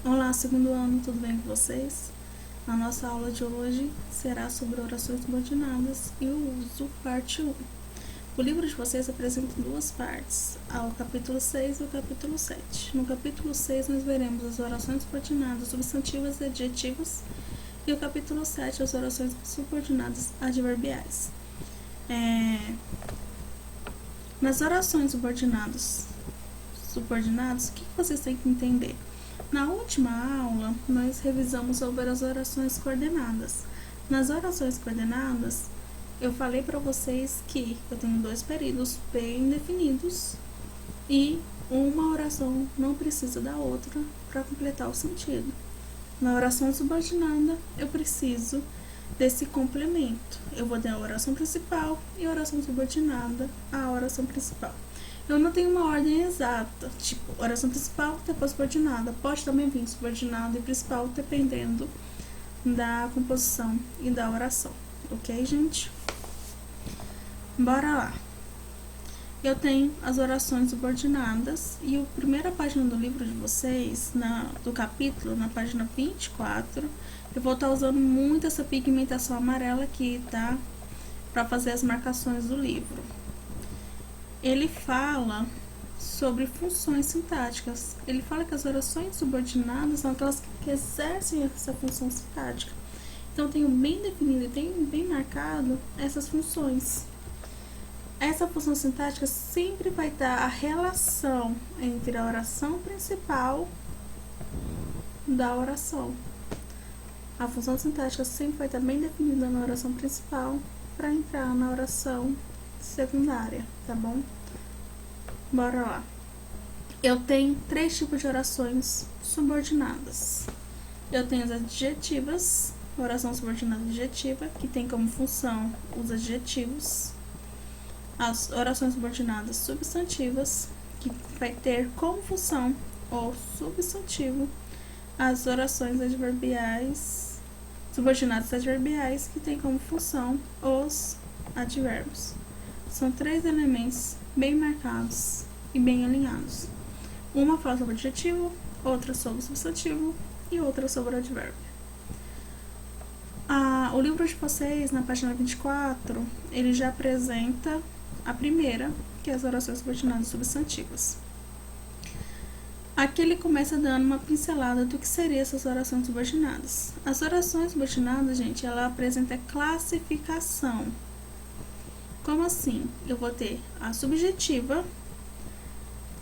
Olá, segundo ano, tudo bem com vocês? A nossa aula de hoje será sobre orações subordinadas e o uso, parte 1. O livro de vocês apresenta duas partes, o capítulo 6 e o capítulo 7. No capítulo 6, nós veremos as orações subordinadas substantivas e adjetivas, e o capítulo 7, as orações subordinadas adverbiais. Nas orações subordinadas, o que vocês têm que entender? Na última aula, nós revisamos sobre as orações coordenadas. Nas orações coordenadas, eu falei para vocês que eu tenho dois períodos bem definidos e uma oração não precisa da outra para completar o sentido. Na oração subordinada, eu preciso desse complemento. Eu vou ter a oração principal e a oração subordinada à oração principal. Eu não tenho uma ordem exata, tipo, oração principal, depois subordinada. Pode também vir subordinada e principal, dependendo da composição e da oração. Ok, gente? Bora lá. Eu tenho as orações subordinadas e a primeira página do livro de vocês, do capítulo, na página 24, eu vou estar usando muito essa pigmentação amarela aqui, tá? Para fazer as marcações do livro. Ele fala sobre funções sintáticas. Ele fala que as orações subordinadas são aquelas que exercem essa função sintática. Então, eu tenho bem definido e tenho bem marcado essas funções. Essa função sintática sempre vai dar a relação entre a oração principal da oração. A função sintática sempre vai estar bem definida na oração principal para entrar na oração secundária, tá bom? Bora lá. Eu tenho três tipos de orações subordinadas. Eu tenho as adjetivas, oração subordinada adjetiva, que tem como função os adjetivos. As orações subordinadas substantivas, que vai ter como função o substantivo. As orações adverbiais, subordinadas adverbiais, que tem como função os advérbios. São três elementos bem marcados e bem alinhados. Uma fala sobre adjetivo, outra sobre substantivo e outra sobre advérbio. O livro de vocês, na página 24, ele já apresenta a primeira, que é as orações subordinadas substantivas. Aqui ele começa dando uma pincelada do que seriam essas orações subordinadas. As orações subordinadas, gente, ela apresenta classificação. Como assim? Eu vou ter a subjetiva,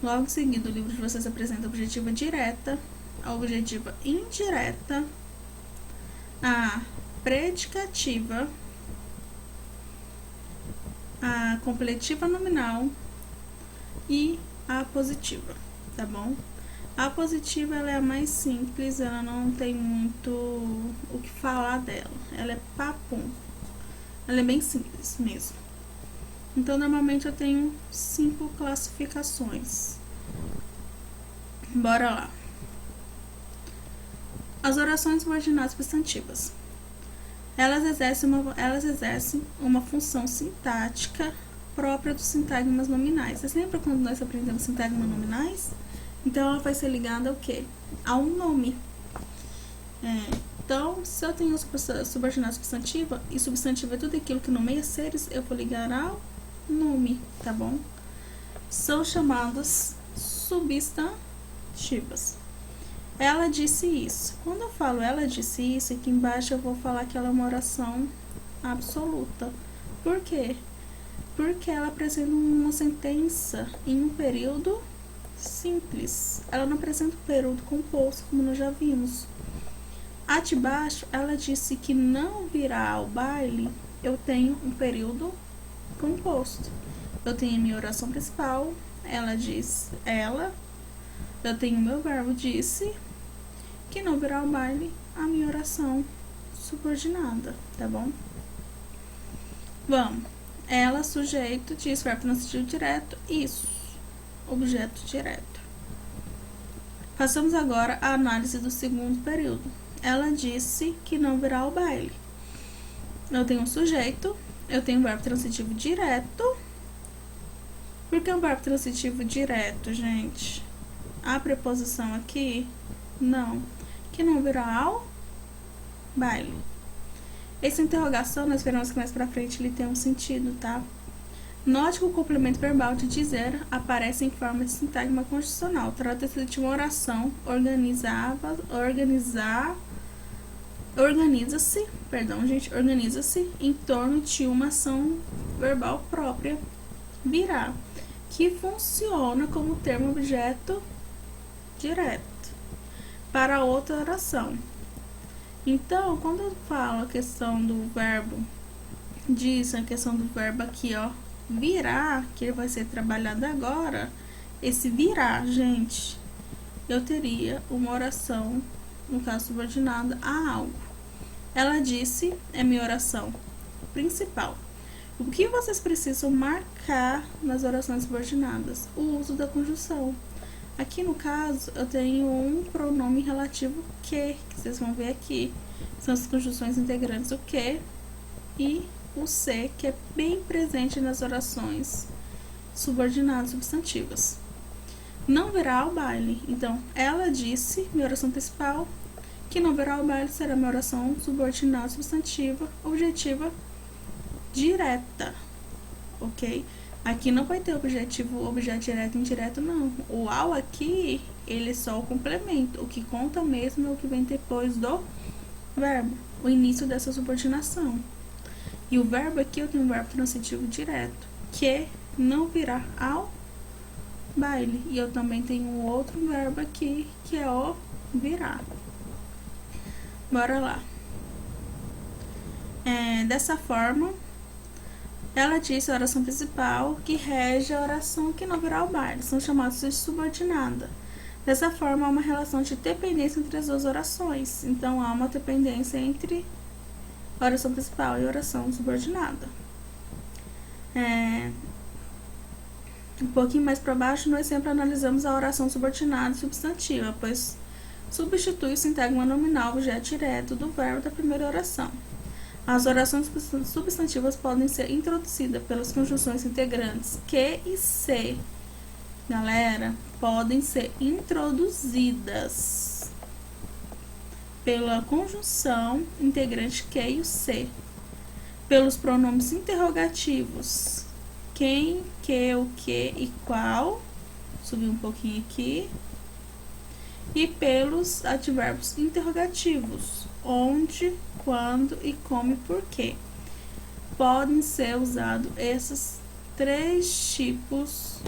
logo em seguida o livro de vocês apresenta a objetiva direta, a objetiva indireta, a predicativa, a completiva nominal e a positiva, tá bom? A positiva ela é a mais simples, ela não tem muito o que falar dela, ela é papum, ela é bem simples mesmo. Então, normalmente eu tenho 5 classificações. Bora lá. As orações subordinadas substantivas. Elas exercem uma função sintática própria dos sintagmas nominais. Vocês lembram quando nós aprendemos sintagmas nominais? Então, ela vai ser ligada ao quê? A um nome. Então, se eu tenho subordinada substantiva, e substantivo é tudo aquilo que nomeia seres, eu vou ligar ao nome, tá bom? São chamadas substantivas. Ela disse isso. Quando eu falo ela disse isso, aqui embaixo eu vou falar que ela é uma oração absoluta. Por quê? Porque ela apresenta uma sentença em um período simples. Ela não apresenta um período composto, como nós já vimos. A de baixo, ela disse que não virá ao baile, eu tenho um período composto. Eu tenho a minha oração principal, ela diz ela. Eu tenho o meu verbo disse, que não virá ao baile, a minha oração subordinada, tá bom? Vamos. Ela, sujeito, diz, verbo transitivo direto, isso, objeto direto. Passamos agora à análise do segundo período. Ela disse que não virá ao baile. Eu tenho um sujeito, eu tenho um verbo transitivo direto. Por que um verbo transitivo direto, gente? A preposição aqui Não. Que não virá ao baile. Essa interrogação, nós veremos que mais pra frente ele tem um sentido, tá? Note que o complemento verbal de dizer aparece em forma de sintagma condicional. Trata-se de uma oração organiza-se em torno de uma ação verbal própria, virá, que funciona como termo objeto direto para outra oração. Então, quando eu falo a questão do verbo, diz a questão do verbo aqui, ó, virá, que vai ser trabalhado agora, esse virá, gente, eu teria uma oração, no caso subordinada, a algo. Ela disse, é minha oração principal. O que vocês precisam marcar nas orações subordinadas? O uso da conjunção. Aqui no caso, eu tenho um pronome relativo que vocês vão ver aqui. São as conjunções integrantes, o que e o se, que é bem presente nas orações subordinadas substantivas. Não virá ao baile. Então, ela disse, minha oração principal, que não virá ao baile será minha oração subordinada substantiva, objetiva, direta. Ok? Aqui não vai ter objetivo, objeto direto e indireto, não. O ao aqui, ele é só o complemento. O que conta mesmo é o que vem depois do verbo, o início dessa subordinação. E o verbo aqui, eu tenho um verbo transitivo direto, que não virá ao baile. E eu também tenho um outro verbo aqui, que é o virá. Bora lá. Dessa forma, ela disse a oração principal que rege a oração que não virá ao baile. São chamados de subordinada. Dessa forma, há uma relação de dependência entre as duas orações. Então, há uma dependência entre a oração principal e a oração subordinada. Um pouquinho mais para baixo, nós sempre analisamos a oração subordinada e substantiva, pois substitui o sintagma nominal, objeto direto do verbo da primeira oração. As orações substantivas podem ser introduzidas pelas conjunções integrantes que e se. Galera, podem ser introduzidas pela conjunção integrante que e o se, pelos pronomes interrogativos quem, que, o que e qual, subir um pouquinho aqui, e pelos advérbios interrogativos onde, quando e como e porquê. Podem ser usados esses três tipos.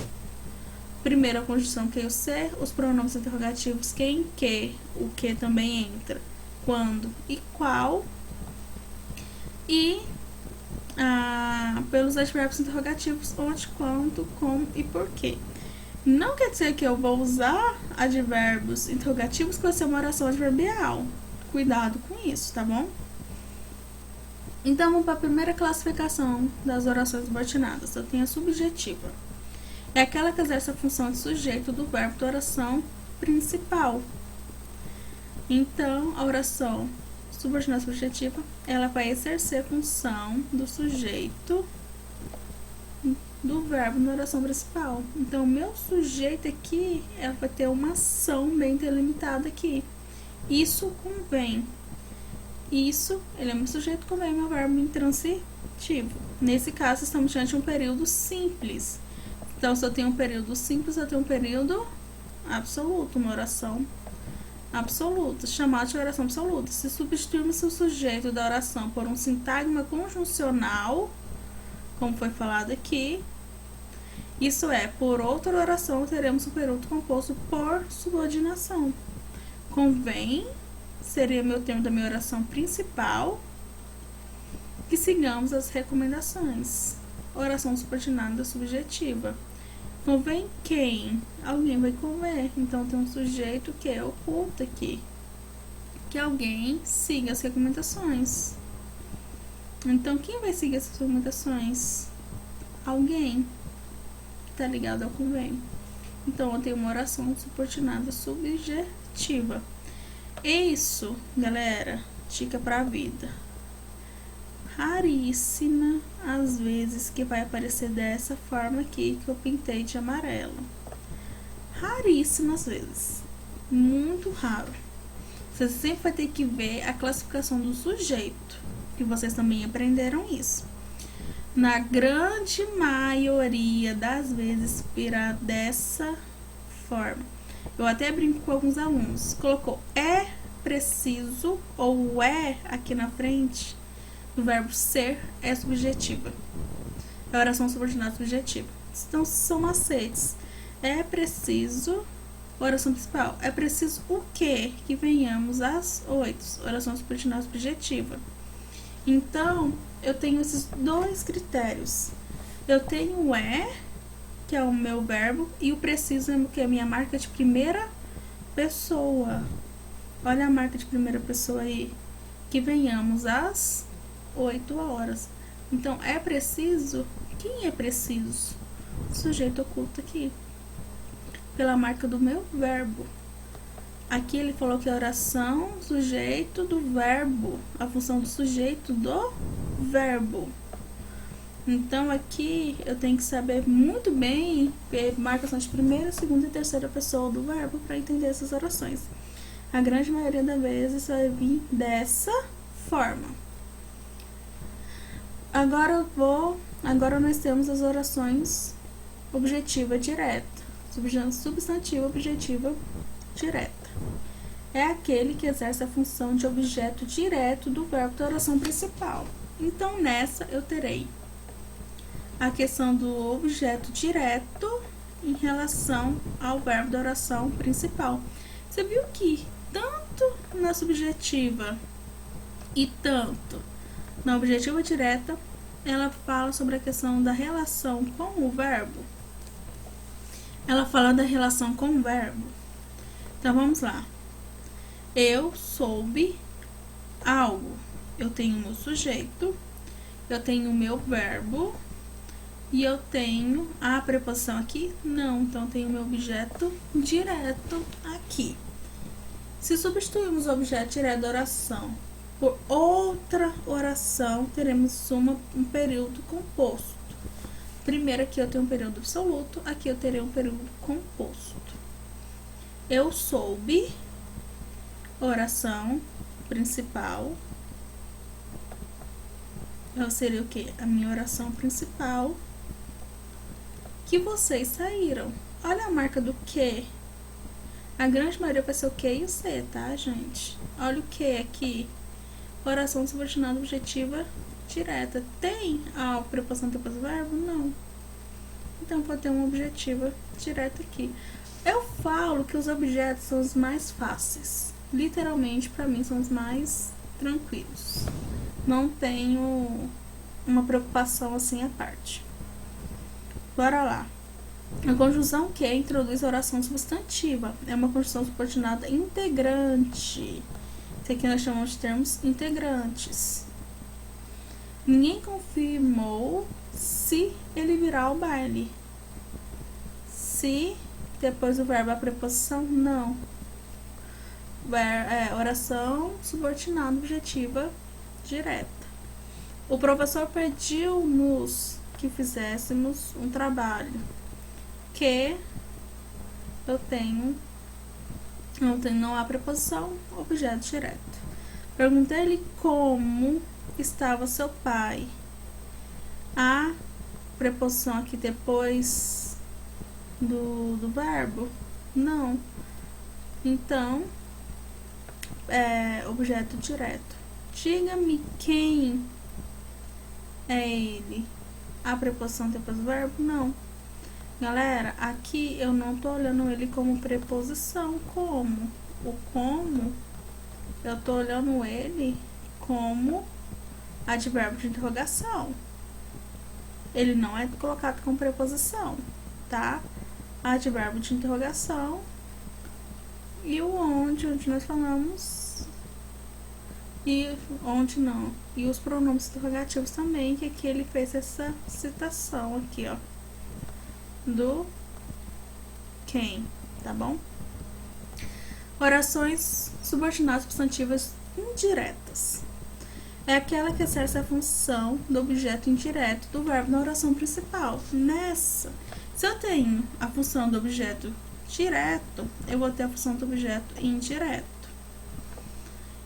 Primeiro, a conjunção que e o se, os pronomes interrogativos quem, que, o que também entra, quando e qual, e pelos advérbios interrogativos onde, quando, como e porquê. Não quer dizer que eu vou usar advérbios interrogativos que vai ser uma oração adverbial. Cuidado com isso, tá bom? Então, vamos para a primeira classificação das orações subordinadas. Eu tenho a subjetiva. É aquela que exerce a função de sujeito do verbo da oração principal. Então, a oração subordinada subjetiva, ela vai exercer a função do sujeito do verbo na oração principal. Então, o meu sujeito aqui, ela vai ter uma ação bem delimitada aqui. Isso convém. Isso, ele é meu sujeito, convém meu verbo intransitivo. Nesse caso, estamos diante de um período simples. Então, se eu tenho um período simples, eu tenho um período absoluto, uma oração absoluta, chamada de oração absoluta. Se substituirmos o sujeito da oração por um sintagma conjuncional, como foi falado aqui, isso é, por outra oração, teremos um período composto por subordinação. Convém, seria meu termo da minha oração principal, que sigamos as recomendações. Oração subordinada subjetiva. Convém quem? Alguém vai conver. Então, tem um sujeito que é oculto aqui. Que alguém siga as recomendações. Então, quem vai seguir essas recomendações? Alguém que está ligado ao convém. Então, eu tenho uma oração subordinada subjetiva. Isso, galera, dica pra vida. Raríssima as vezes que vai aparecer dessa forma aqui que eu pintei de amarelo. Raríssimas vezes. muito raro. Você sempre vai ter que ver a classificação do sujeito, que vocês também aprenderam isso. Na grande maioria das vezes, virá dessa forma. Eu até brinco com alguns alunos. Colocou é preciso ou é aqui na frente, o verbo ser é subjetiva. É oração subordinada subjetiva. Então, são macetes. É preciso, oração principal. É preciso o quê? Que venhamos às 8. Oração subordinada subjetiva. Então, eu tenho esses dois critérios. Eu tenho o que é o meu verbo, e o preciso que é a minha marca de primeira pessoa. Olha a marca de primeira pessoa aí. Que venhamos às 8 horas. Então, é preciso. Quem é preciso? O sujeito oculto aqui. Pela marca do meu verbo. Aqui ele falou que a oração, sujeito do verbo. A função do sujeito do verbo. Então, aqui eu tenho que saber muito bem marcação de primeira, segunda e terceira pessoa do verbo para entender essas orações. A grande maioria das vezes vai vir dessa forma. Agora nós temos as orações objetiva direta. Substantiva objetiva direta. É aquele que exerce a função de objeto direto do verbo da oração principal. Então, nessa eu terei a questão do objeto direto em relação ao verbo da oração principal. Você viu que tanto na subjetiva e tanto na objetiva direta, ela fala sobre a questão da relação com o verbo. Ela fala da relação com o verbo. Então, vamos lá. Eu soube algo. Eu tenho o meu sujeito, eu tenho o meu verbo e eu tenho a preposição aqui? Não, então eu tenho o meu objeto direto aqui. Se substituirmos o objeto direto da oração por outra oração, teremos um período composto. Primeiro aqui eu tenho um período absoluto, aqui eu terei um período composto. Eu soube, oração principal. Seria o quê? A minha oração principal. Que vocês saíram. Olha a marca do que. A grande maioria vai ser o que e o C, tá, gente? Olha o que aqui. Oração subordinada objetiva direta. Tem a preposição depois do verbo? Não. Então, pode ter uma objetiva direta aqui. Eu falo que os objetos são os mais fáceis. Literalmente, para mim, são os mais tranquilos. Não tenho uma preocupação assim à parte. Bora lá. A conjunção que introduz a oração substantiva. É uma conjunção subordinada integrante. Isso aqui nós chamamos de termos integrantes. Ninguém confirmou se ele virá ao baile. Se depois do verbo a preposição, não. Oração subordinada objetiva direta. O professor pediu-nos que fizéssemos um trabalho que eu tenho, não há preposição, objeto direto. Perguntei-lhe como estava seu pai. A preposição aqui depois do verbo? Não. Então, objeto direto. Diga-me quem é ele. A preposição depois do verbo? Não. Galera, aqui eu não tô olhando ele como preposição. Como? O como, eu tô olhando ele como advérbio de interrogação. Ele não é colocado como preposição, tá? Advérbio de interrogação. E o onde nós falamos. E onde não. E os pronomes interrogativos também, que aqui ele fez essa citação aqui, ó. Do quem, tá bom? Orações subordinadas substantivas indiretas. É aquela que exerce a função do objeto indireto do verbo na oração principal. Nessa, se eu tenho a função do objeto direto, eu vou ter a função do objeto indireto.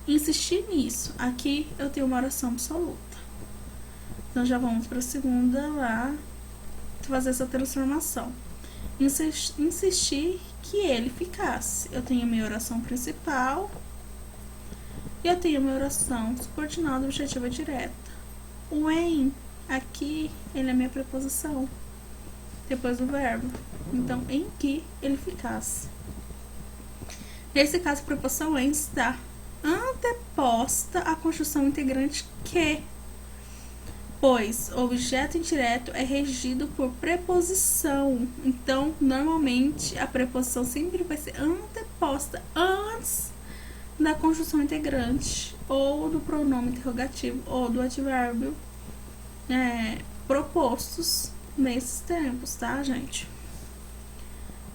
Insistir nisso. Aqui eu tenho uma oração absoluta. Então, já vamos para a segunda lá, fazer essa transformação. Insistir que ele ficasse. Eu tenho a minha oração principal e eu tenho a minha oração subordinada objetiva direta. O em, aqui, ele é a minha preposição, depois do verbo. Então, em que ele ficasse. Nesse caso, a preposição em está anteposta à construção integrante que, pois o objeto indireto é regido por preposição. Então, normalmente, a preposição sempre vai ser anteposta antes da conjunção integrante, ou do pronome interrogativo, ou do advérbio propostos nesses tempos, tá, gente?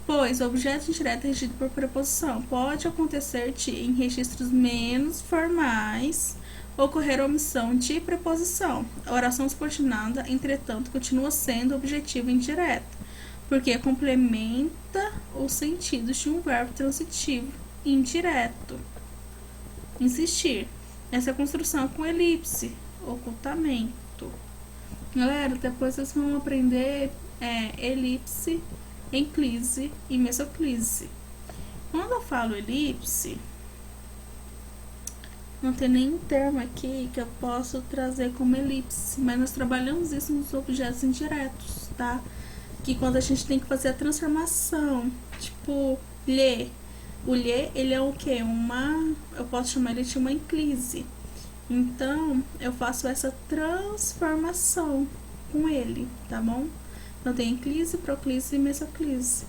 Pois o objeto indireto é regido por preposição. Pode acontecer de, em registros menos formais, ocorrer omissão de preposição. A oração subordinada, entretanto, continua sendo objetivo indireto, porque complementa os sentidos de um verbo transitivo indireto. Insistir. Essa construção com elipse, ocultamento. Galera, depois vocês vão aprender elipse, enclise e mesoclise. Quando eu falo elipse, não tem nenhum termo aqui que eu possa trazer como elipse, mas nós trabalhamos isso nos objetos indiretos, tá? Que quando a gente tem que fazer a transformação, tipo, lhe. O lhe, ele é o quê? Eu posso chamar ele de uma enclise. Então, eu faço essa transformação com ele, tá bom? Então, tem enclise, proclise e mesoclise.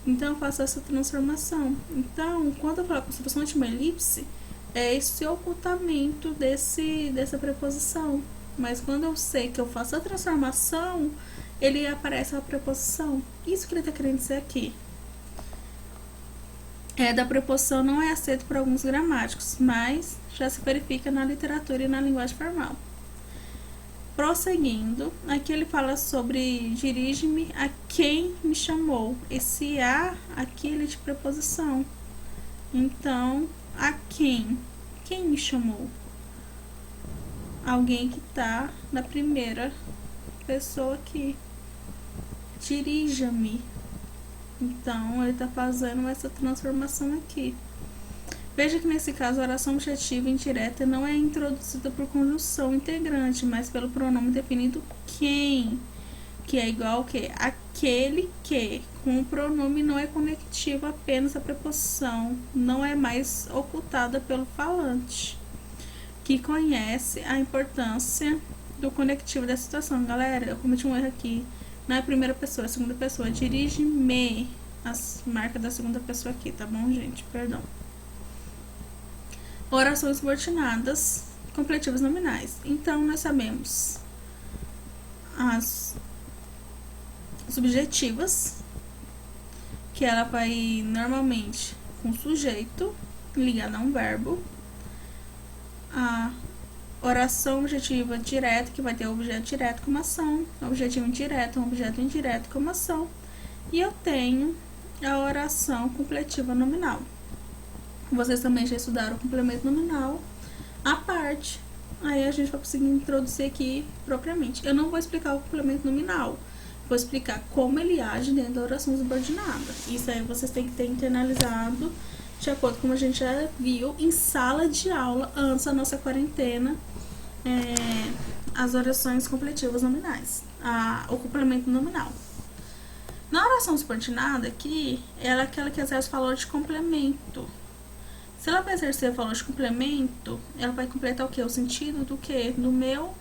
Então, eu faço essa transformação. Então, quando eu falo construção de uma elipse, é esse ocultamento dessa preposição. Mas quando eu sei que eu faço a transformação, ele aparece a preposição. Isso que ele está querendo dizer aqui. Da preposição não é aceito por alguns gramáticos, mas já se verifica na literatura e na linguagem formal. Prosseguindo, aqui ele fala sobre dirige-me a quem me chamou. Esse a, aqui ele é de preposição. Então, a quem? Quem me chamou? Alguém que está na primeira pessoa aqui. Dirija-me. Então, ele está fazendo essa transformação aqui. Veja que nesse caso a oração objetiva indireta não é introduzida por conjunção integrante, mas pelo pronome definido quem, que é igual ao que? Aquele que, com o pronome não é conectivo apenas a preposição, não é mais ocultada pelo falante, que conhece a importância do conectivo da situação. Galera, eu cometi um erro aqui. Não é a primeira pessoa, é a segunda pessoa. Dirige-me. As marcas da segunda pessoa aqui, tá bom, gente? Perdão. Orações subordinadas, completivos nominais. Então, nós sabemos as subjetivas, que ela vai normalmente com sujeito ligado a um verbo. A oração objetiva direta, que vai ter o objeto direto como ação, objetivo indireto, um objeto indireto como ação, e eu tenho a oração completiva nominal. Vocês também já estudaram o complemento nominal à parte, aí a gente vai conseguir introduzir aqui propriamente. Eu não vou explicar o complemento nominal, vou explicar como ele age dentro da oração subordinada. Isso aí vocês têm que ter internalizado, de acordo com como a gente já viu em sala de aula antes da nossa quarentena, as orações completivas nominais, o complemento nominal. Na oração subordinada aqui, ela é aquela que exerce valor de complemento. Se ela vai exercer valor de complemento, ela vai completar o quê? O sentido do quê? Do meu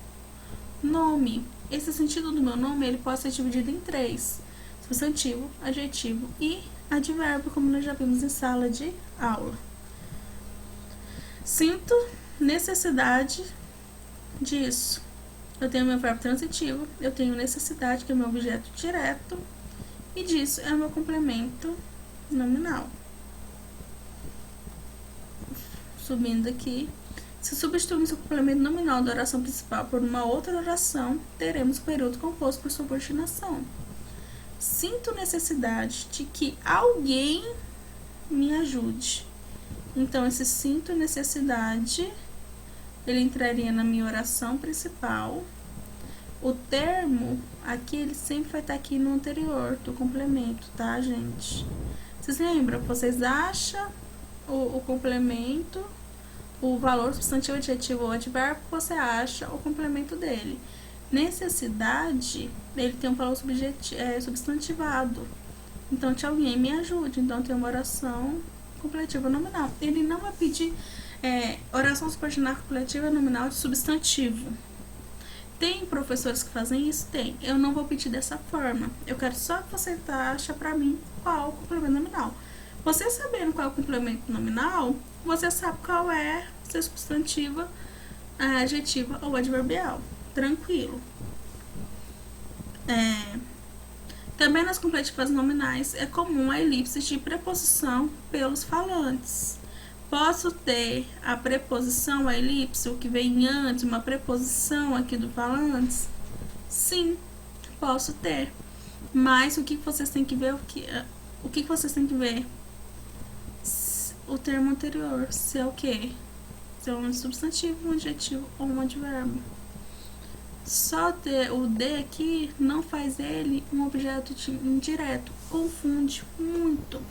nome. Esse sentido do meu nome, ele pode ser dividido em 3. Substantivo, adjetivo e advérbio, como nós já vimos em sala de aula. Sinto necessidade disso. Eu tenho meu verbo transitivo, eu tenho necessidade, que é meu objeto direto, e disso é o meu complemento nominal. Subindo aqui, se substituirmos o complemento nominal da oração principal por uma outra oração, teremos o período composto por subordinação. Sinto necessidade de que alguém me ajude. Então, esse sinto necessidade, ele entraria na minha oração principal. O termo aqui, ele sempre vai estar aqui no anterior do complemento, tá, gente? Vocês lembram? Vocês acham o complemento, o valor substantivo, adjetivo ou advérbio, você acha o complemento dele. Necessidade, ele tem um valor substantivado. Então, te alguém me ajude. Então, tem uma oração completiva nominal. Ele não vai pedir oração subordinada completiva nominal de substantivo. Tem professores que fazem isso? Tem. Eu não vou pedir dessa forma. Eu quero só que você ache pra mim qual o complemento nominal. Você sabendo qual é o complemento nominal, você sabe qual é se é substantiva, adjetiva ou adverbial. Tranquilo. Também nas completivas nominais é comum a elipse de preposição pelos falantes. Posso ter a preposição, a elipse, o que vem antes, uma preposição aqui do falantes? Sim, posso ter. Mas o que vocês têm que ver? O que vocês têm que ver? O termo anterior, se é o quê? Se é um substantivo, um adjetivo ou um advérbio. Só o D aqui não faz ele um objeto indireto. Confunde muito.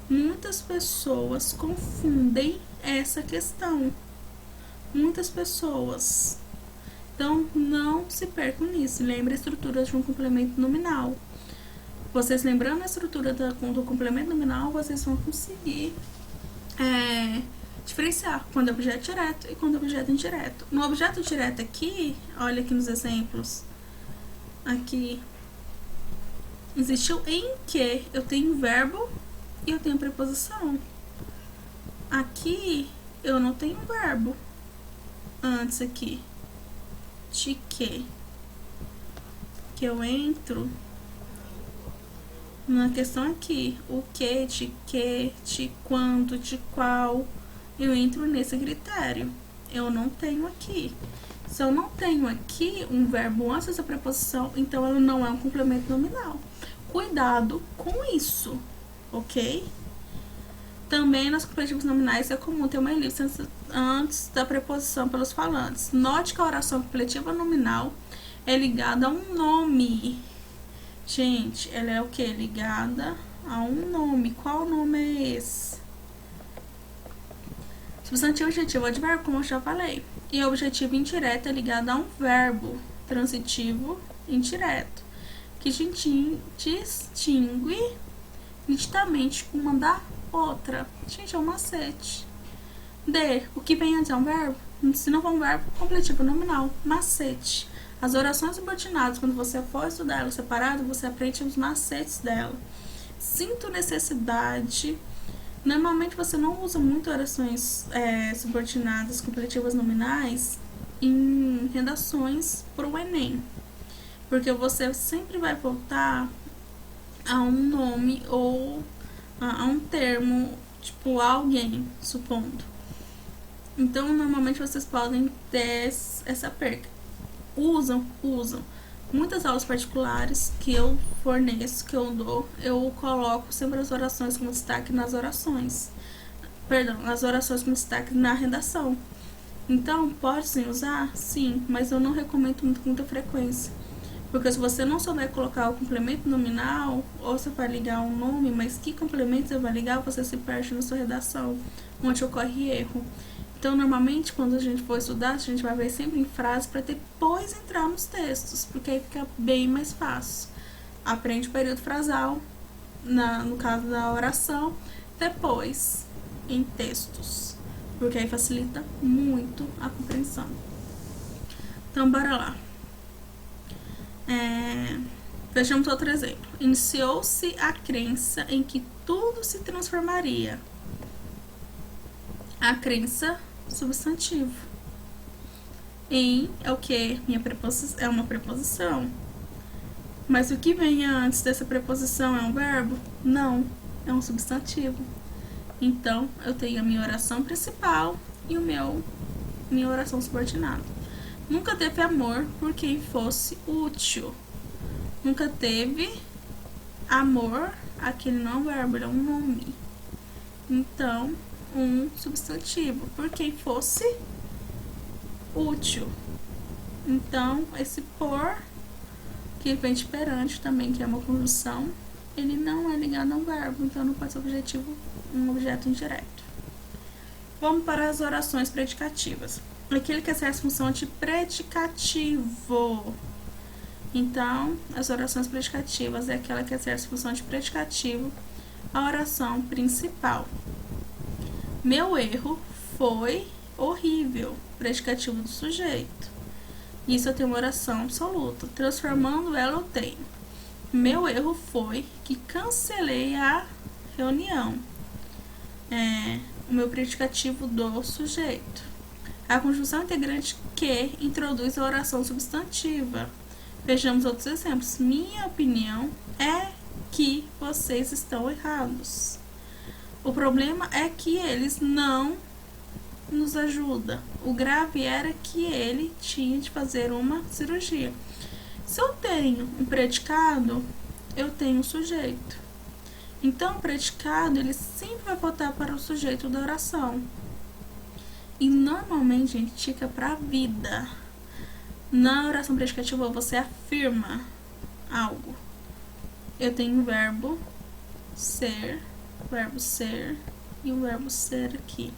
Muitas pessoas confundem essa questão. Muitas pessoas. Então, não se percam nisso. Lembre a estrutura de um complemento nominal. Vocês lembrando a estrutura do complemento nominal, vocês vão conseguir diferenciar quando é objeto direto e quando é objeto indireto. No objeto direto aqui, olha aqui nos exemplos. Aqui, existiu em que eu tenho verbo e eu tenho preposição. Aqui eu não tenho verbo antes aqui de que eu entro na questão aqui, o que, de quando, de qual, eu entro nesse critério. Eu não tenho aqui. Se eu não tenho aqui um verbo antes dessa preposição, então ele não é um complemento nominal. Cuidado com isso, ok? Também nas completivas nominais é comum ter uma elipse antes da preposição pelos falantes. Note que a oração completiva nominal é ligada a um nome. Gente, ela é o que? Ligada a um nome. Qual nome é esse? Substantivo, adjetivo, advérbio, como eu já falei. E o objetivo indireto é ligado a um verbo transitivo indireto, que distingue nitidamente uma da outra. Gente, é um macete. D, o que vem antes é um verbo? Se não for um verbo, completivo nominal. Macete. As orações subordinadas, quando você for estudar elas separado, você aprende os macetes dela. Sinto necessidade. Normalmente você não usa muito orações subordinadas, completivas nominais em redações para o Enem. Porque você sempre vai voltar a um nome ou a um termo, tipo alguém, supondo. Então, normalmente vocês podem ter essa perca. Usam. Muitas aulas particulares que eu forneço, que eu dou, eu coloco sempre as orações como destaque nas orações. Perdão, as orações como destaque na redação. Então, pode sim usar? Sim, mas eu não recomendo com muita frequência. Porque se você não souber colocar o complemento nominal, ou você vai ligar um nome, mas que complemento você vai ligar, você se perde na sua redação, onde ocorre erro. Então, normalmente, quando a gente for estudar, a gente vai ver sempre em frase para depois entrar nos textos, porque aí fica bem mais fácil. Aprende o período frasal, no caso da oração, depois em textos, porque aí facilita muito a compreensão. Então, bora lá. Vejamos outro exemplo. Iniciou-se a crença em que tudo se transformaria. A crença substantivo. Em é o que? É uma preposição. Mas o que vem antes dessa preposição é um verbo? Não, é um substantivo. Então, eu tenho a minha oração principal e minha oração subordinada. Nunca teve amor por quem fosse útil. Nunca teve Amor, aquele não é um verbo, ele é um nome. Então, um substantivo, por quem fosse útil. Então, esse por, que vem de perante também, que é uma conjunção, ele não é ligado a um verbo, então não pode ser objetivo, um objeto indireto. Vamos para as orações predicativas. Aquele que exerce função de predicativo. Então, as orações predicativas é aquela que exerce função de predicativo, a oração principal. Meu erro foi horrível, predicativo do sujeito. Isso eu tenho uma oração absoluta. Transformando ela, eu tenho: meu erro foi que cancelei a reunião. O meu predicativo do sujeito. A conjunção integrante que introduz a oração substantiva. Vejamos outros exemplos. Minha opinião é que vocês estão errados. O problema é que eles não nos ajudam. O grave era que ele tinha de fazer uma cirurgia. Se eu tenho um predicado, eu tenho um sujeito. Então, o predicado, ele sempre vai voltar para o sujeito da oração. E normalmente, gente, fica para a vida. Na oração predicativa, você afirma algo. Eu tenho o verbo ser e o verbo ser aqui.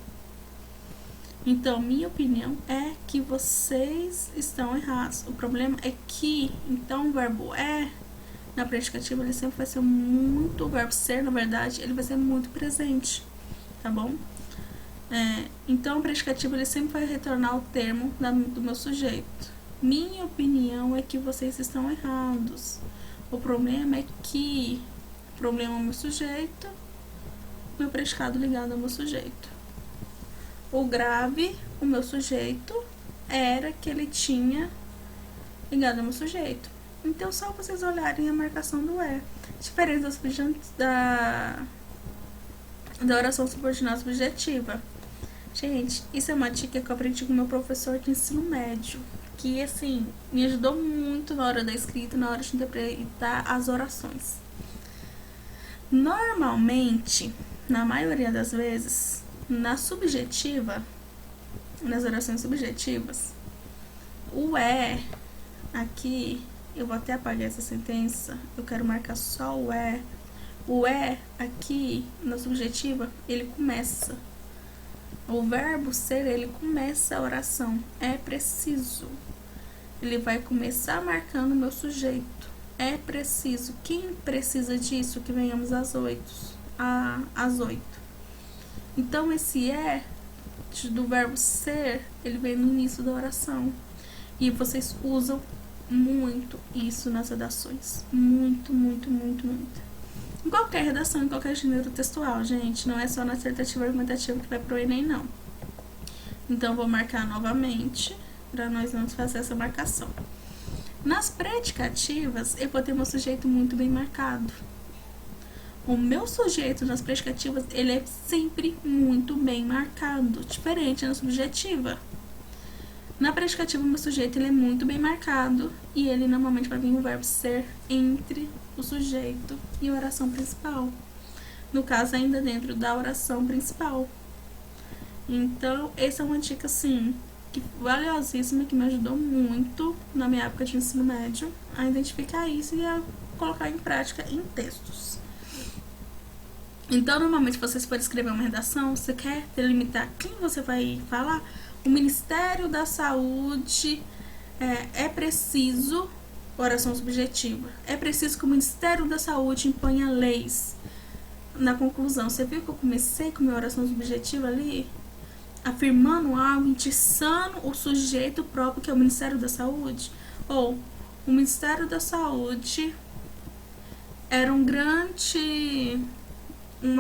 Então, minha opinião é que vocês estão errados. O problema é que, então, o verbo é, na predicativa, ele sempre vai ser muito, o verbo ser, na verdade, ele vai ser muito presente, tá bom? Então, o predicativo, ele sempre vai retornar ao termo do meu sujeito. Minha opinião é que vocês estão errados. O problema é que, o problema é o meu sujeito, meu predicado ligado ao meu sujeito. O grave, o meu sujeito, era que ele tinha ligado ao meu sujeito. Então, só vocês olharem a marcação do é. Diferente da oração subordinada subjetiva. Gente, isso é uma dica que eu aprendi com o meu professor de ensino médio. Que, assim, me ajudou muito na hora da escrita, na hora de interpretar as orações. Normalmente, na maioria das vezes, na subjetiva, nas orações subjetivas, o é aqui, eu vou até apagar essa sentença, eu quero marcar só o é. O é aqui, na subjetiva, ele começa. O verbo ser, ele começa a oração. É preciso. Ele vai começar marcando o meu sujeito. É preciso. Quem precisa disso? Que venhamos às 8. Às 8. Então, esse é do verbo ser, ele vem no início da oração. E vocês usam muito isso nas redações. Muito, muito, muito, muito. Em qualquer redação, em qualquer gênero textual, gente. Não é só na dissertativa argumentativa que vai pro Enem, não. Então, vou marcar novamente, para nós vamos fazer essa marcação. Nas predicativas, eu vou ter meu sujeito muito bem marcado. O meu sujeito nas predicativas, ele é sempre muito bem marcado, diferente na subjetiva. Na predicativa, o meu sujeito, ele é muito bem marcado e ele normalmente vai vir o verbo ser entre o sujeito e a oração principal. No caso, ainda dentro da oração principal. Então, essa é uma dica, assim, que valiosíssima, que me ajudou muito na minha época de ensino médio a identificar isso e a colocar em prática em textos. Então, normalmente, vocês forem escrever uma redação, você quer delimitar quem você vai falar? O Ministério da Saúde é preciso, oração subjetiva, é preciso que o Ministério da Saúde imponha leis. Na conclusão, você viu que eu comecei com a minha oração subjetiva ali? Afirmando algo, indiçando o sujeito próprio, que é o Ministério da Saúde. Ou, o Ministério da Saúde era uma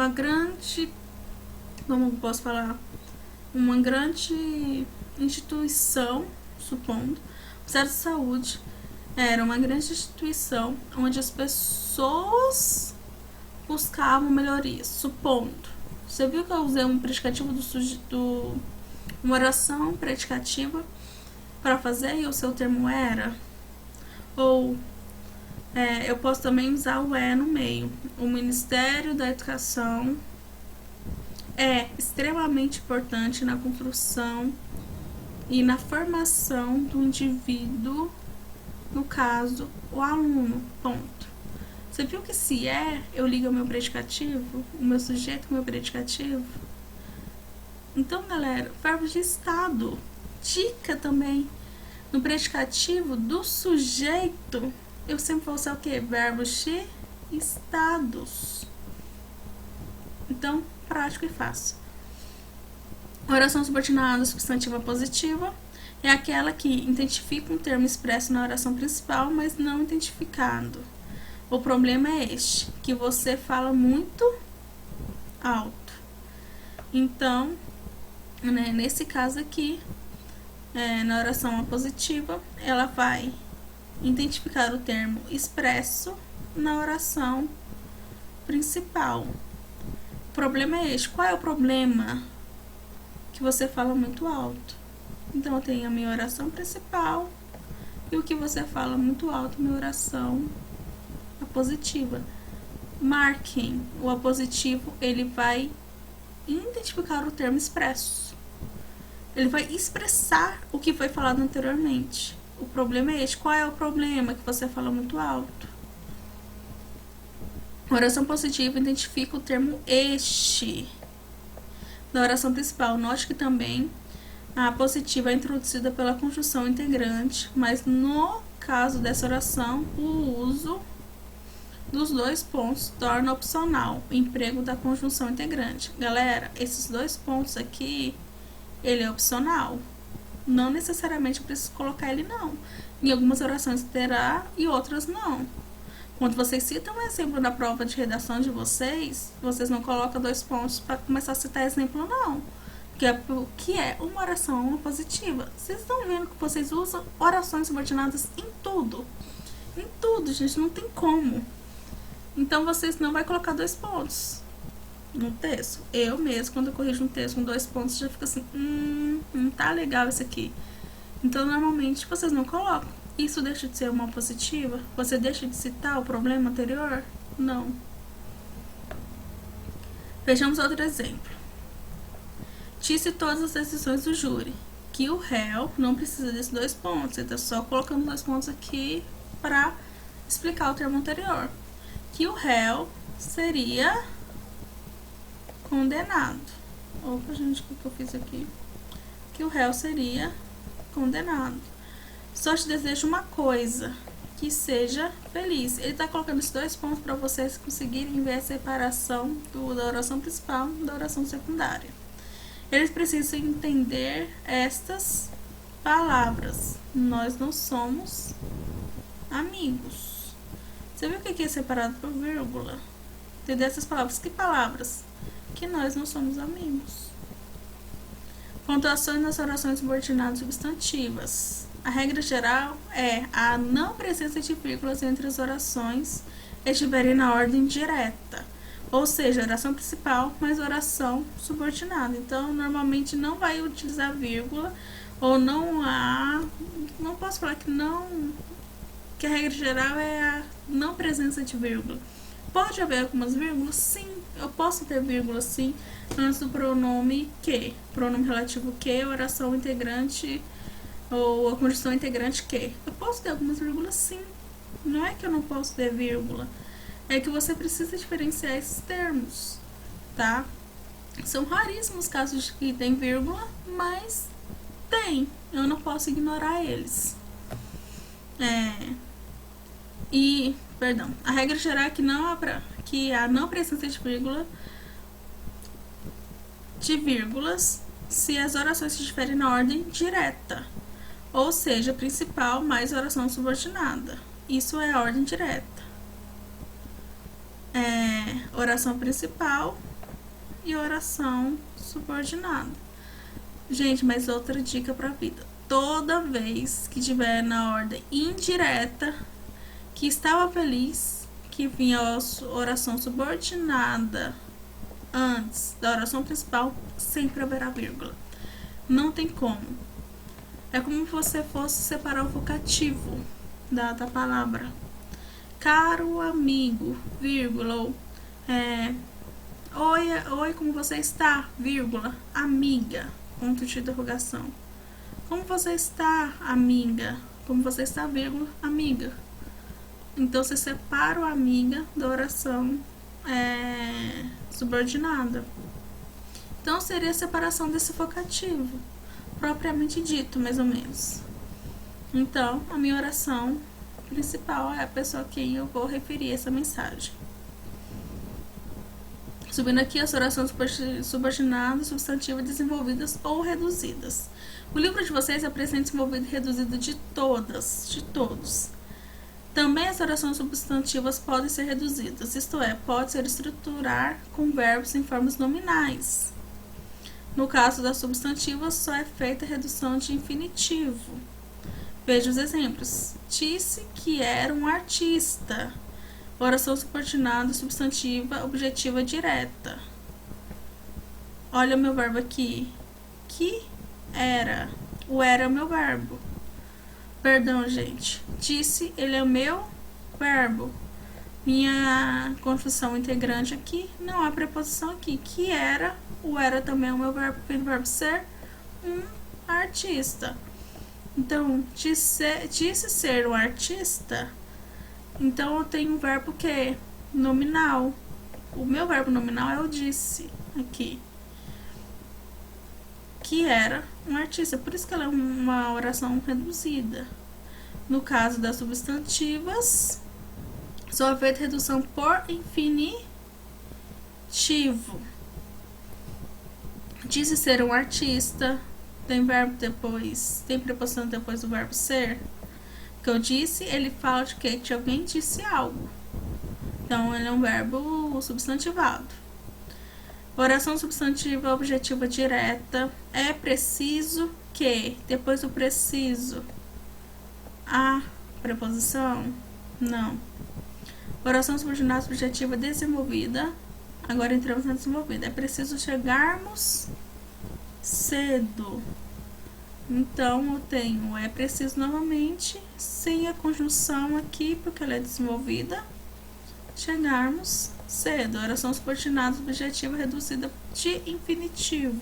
grande, como posso falar, uma grande instituição, supondo, o Ministério da Saúde era uma grande instituição onde as pessoas buscavam melhorias, supondo. Você viu que eu usei um predicativo uma oração predicativa para fazer e o seu termo era? Ou Eu posso também usar o "é" no meio. O Ministério da Educação é extremamente importante na construção e na formação do indivíduo, no caso, o aluno, ponto. Você viu que se eu ligo ao meu predicativo, o meu sujeito com o meu predicativo? Então, galera, verbos de estado. Dica também. No predicativo do sujeito, eu sempre vou usar o quê? Verbos de estados. Então, prático e fácil. Oração subordinada substantiva positiva é aquela que identifica um termo expresso na oração principal, mas não identificado. O problema é este, que você fala muito alto. Então, nesse caso aqui, na oração positiva, ela vai identificar o termo expresso na oração principal. O problema é este. Qual é o problema? Que você fala muito alto. Então, eu tenho a minha oração principal e o que você fala muito alto, minha oração apositiva. Marquem. O apositivo, ele vai identificar o termo expresso. Ele vai expressar o que foi falado anteriormente. O problema é este. Qual é o problema? Que você fala muito alto. A oração positiva identifica o termo este. Na oração principal, note que também a positiva é introduzida pela conjunção integrante, mas no caso dessa oração, o uso dos dois pontos torna opcional o emprego da conjunção integrante. Galera, esses dois pontos aqui, ele é opcional. Não necessariamente eu preciso colocar ele não. Em algumas orações terá e outras não. Quando vocês citam um exemplo na prova de redação de vocês, vocês não colocam dois pontos para começar a citar exemplo não. Que é uma oração positiva. Vocês estão vendo que vocês usam orações subordinadas em tudo. Em tudo, gente, não tem como. Então, vocês não vai colocar dois pontos no texto. Eu mesmo, quando eu corrijo um texto com dois pontos, já fica assim, não tá legal isso aqui. Então, normalmente, vocês não colocam. Isso deixa de ser uma positiva? Você deixa de citar o problema anterior? Não. Vejamos outro exemplo. Disse todas as decisões do júri. Que o réu não precisa desses dois pontos. Ele está só colocando dois pontos aqui para explicar o termo anterior. Que o réu seria condenado. Opa, gente, o que eu fiz aqui? Que o réu seria condenado. Só te desejo uma coisa, que seja feliz. Ele está colocando esses dois pontos para vocês conseguirem ver a separação da oração principal e da oração secundária. Eles precisam entender estas palavras. Nós não somos amigos. Você viu o que é separado por vírgula? Entendeu essas palavras? Que palavras? Que nós não somos amigos. Pontuações nas orações subordinadas substantivas. A regra geral é a não presença de vírgulas entre as orações estiverem na ordem direta, ou seja, oração principal mais oração subordinada. Então, normalmente não vai utilizar vírgula, ou não há, não posso falar que não, que a regra geral é a não presença de vírgula. Pode haver algumas vírgulas? Sim, eu posso ter vírgula sim, antes do pronome que, pronome relativo que, oração integrante ou a conjunção integrante que. Eu posso ter algumas vírgulas sim. Não é que eu não posso ter vírgula. É que você precisa diferenciar esses termos, tá? São raríssimos casos de que tem vírgula, mas tem. Eu não posso ignorar eles. A regra geral é que a não presença de vírgulas se as orações estiverem na ordem direta. Ou seja, principal mais oração subordinada. Isso é a ordem direta. Oração principal e oração subordinada. Gente, mas outra dica pra vida. Toda vez que tiver na ordem indireta, que estava feliz, que vinha a oração subordinada antes da oração principal, sempre haverá vírgula. Não tem como. É como se você fosse separar o vocativo da palavra. caro amigo, vírgula, ou, oi, como você está, vírgula, amiga, ponto de interrogação. Como você está, amiga? Como você está, vírgula, amiga. Então, você separa o amiga da oração subordinada. Então, seria a separação desse vocativo, propriamente dito, mais ou menos. Então, a minha oração principal é a pessoa a quem eu vou referir essa mensagem. Subindo aqui, as orações subordinadas, substantivas, desenvolvidas ou reduzidas. O livro de vocês apresenta desenvolvido e reduzido de todas, de todos. Também as orações substantivas podem ser reduzidas, isto é, pode ser estruturar com verbos em formas nominais. No caso das substantivas, só é feita a redução de infinitivo. Veja os exemplos. Disse que era um artista. Oração subordinada, substantiva, objetiva direta. Olha o meu verbo aqui. Que era. O era é o meu verbo. Perdão, gente. Disse, ele é o meu verbo. Minha construção integrante aqui, não há preposição aqui. Que era, o era também é o meu verbo, porque o verbo ser um artista. Então, disse ser um artista, então eu tenho um verbo que? Nominal. O meu verbo nominal é o disse, aqui. Que era um artista, por isso que ela é uma oração reduzida. No caso das substantivas, só é feita redução por infinitivo. Disse ser um artista, tem verbo depois, tem preposição depois do verbo ser. Que eu disse, ele fala de que alguém disse algo. Então, ele é um verbo substantivado. Oração substantiva objetiva direta. É preciso que, depois do preciso, a preposição? Não. Oração subordinada subjetiva desenvolvida. Agora entramos na desenvolvida. É preciso chegarmos cedo. Então, eu tenho é preciso novamente, sem a conjunção aqui, porque ela é desenvolvida. Chegarmos cedo. Oração subordinada subjetiva reduzida de infinitivo.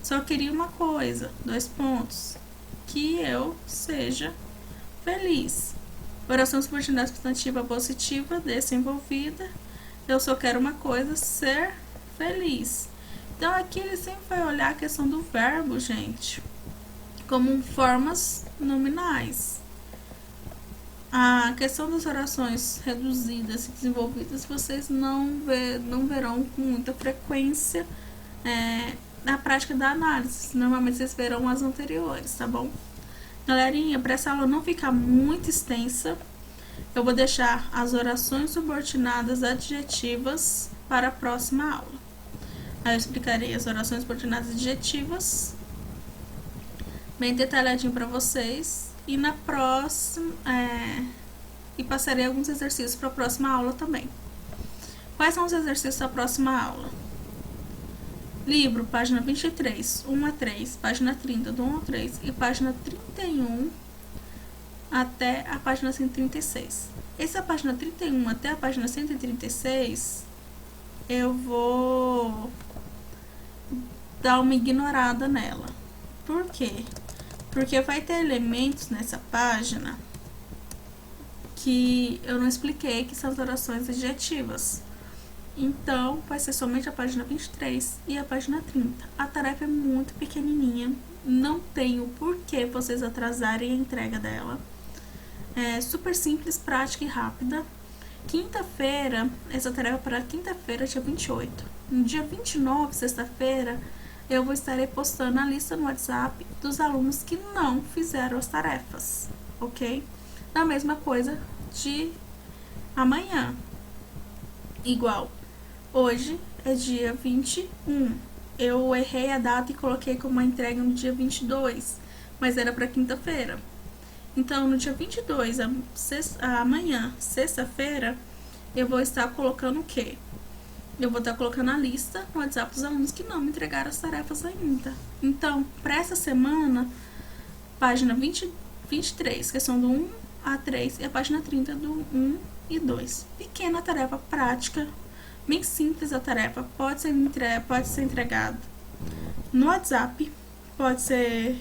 Só queria uma coisa, 2 pontos. Que eu seja feliz. Oração subordinada substantiva positiva desenvolvida. Eu só quero uma coisa, ser feliz. Então, aqui ele sempre vai olhar a questão do verbo, gente, como formas nominais. A questão das orações reduzidas e desenvolvidas, vocês não verão com muita frequência na prática da análise. Normalmente, vocês verão as anteriores, tá bom? Galerinha, para essa aula não ficar muito extensa, eu vou deixar as orações subordinadas adjetivas para a próxima aula. Aí eu explicarei as orações subordinadas adjetivas bem detalhadinho para vocês, e na próxima e passarei alguns exercícios para a próxima aula também. Quais são os exercícios da próxima aula? Livro, página 23, 1 a 3, página 30, do 1 ao 3 e página 31 até a página 136. Essa página 31 até a página 136, eu vou dar uma ignorada nela. Por quê? Porque vai ter elementos nessa página que eu não expliquei, que são as orações adjetivas. Então, vai ser somente a página 23 e a página 30. A tarefa é muito pequenininha, não tenho por que vocês atrasarem a entrega dela. É super simples, prática e rápida. Quinta-feira, essa tarefa é para quinta-feira, dia 28. No dia 29, sexta-feira, eu vou estar postando a lista no WhatsApp dos alunos que não fizeram as tarefas, ok? A mesma coisa de amanhã. Igual, hoje é dia 21. Eu errei a data e coloquei como uma entrega no dia 22, mas era para quinta-feira. Então, no dia 22, amanhã, sexta-feira, eu vou estar colocando o quê? Eu vou estar colocando a lista no WhatsApp dos alunos que não me entregaram as tarefas ainda. Então, para essa semana, página 23, questão do 1 a 3, e a página 30 do 1 e 2. Pequena tarefa prática, bem simples a tarefa, pode ser entregada no WhatsApp, pode ser,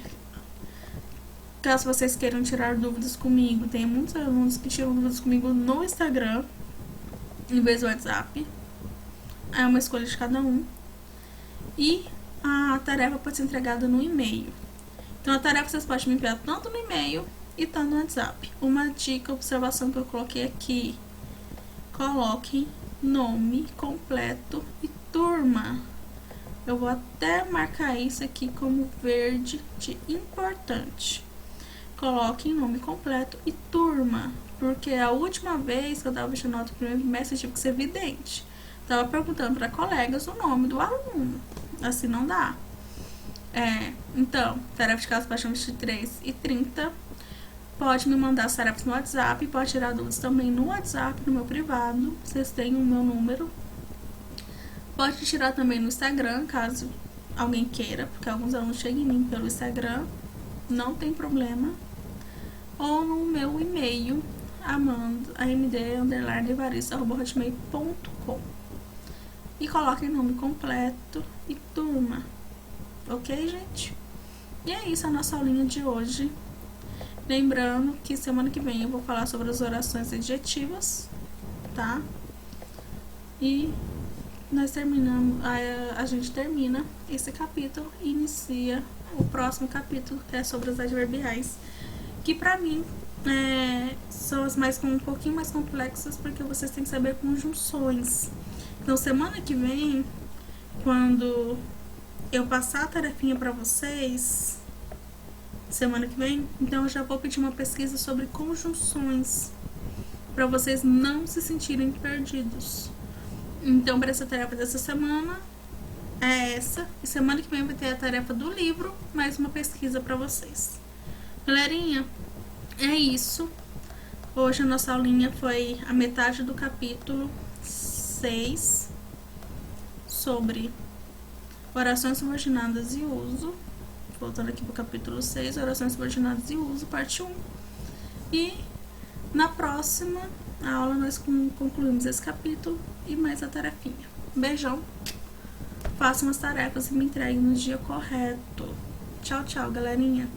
caso vocês queiram tirar dúvidas comigo, tem muitos alunos que tiram dúvidas comigo no Instagram, em vez do WhatsApp, é uma escolha de cada um. E a tarefa pode ser entregada no e-mail. Então a tarefa vocês podem me enviar tanto no e-mail e tanto no WhatsApp. Uma dica, observação que eu coloquei aqui: coloquem nome completo e turma. Eu vou até marcar isso aqui como verde de importante. Coloquem nome completo e turma, porque a última vez que eu dava o nota do primeiro bimestre, eu tive que ser vidente. Tava perguntando para colegas o nome do aluno. Assim não dá. Então, tarefa de casa para 23h30. Pode me mandar as tarefas no WhatsApp. Pode tirar dúvidas também no WhatsApp, no meu privado. Vocês têm o meu número. Pode tirar também no Instagram, caso alguém queira, porque alguns alunos chegam em mim pelo Instagram. Não tem problema. Ou no meu e-mail, amd_evarista@hotmail.com. E coloquem nome completo e turma. Ok, gente? E é isso a nossa aulinha de hoje. Lembrando que semana que vem eu vou falar sobre as orações adjetivas, tá? E nós terminamos, a gente termina esse capítulo e inicia o próximo capítulo, que é sobre os adverbiais, que pra mim são as um pouquinho mais complexas, porque vocês têm que saber conjunções. Então semana que vem, quando eu passar a tarefinha pra vocês, semana que vem, então eu já vou pedir uma pesquisa sobre conjunções, pra vocês não se sentirem perdidos. Então, para essa tarefa dessa semana é essa. E semana que vem vai ter a tarefa do livro, mais uma pesquisa para vocês. Galerinha, é isso. Hoje a nossa aulinha foi a metade do capítulo 6, sobre orações subordinadas e uso. Voltando aqui pro capítulo 6, orações subordinadas e uso, parte 1. E na próxima aula nós concluímos esse capítulo e mais a tarefinha. Beijão. Façam as tarefas e me entreguem no dia correto. Tchau, tchau, galerinha.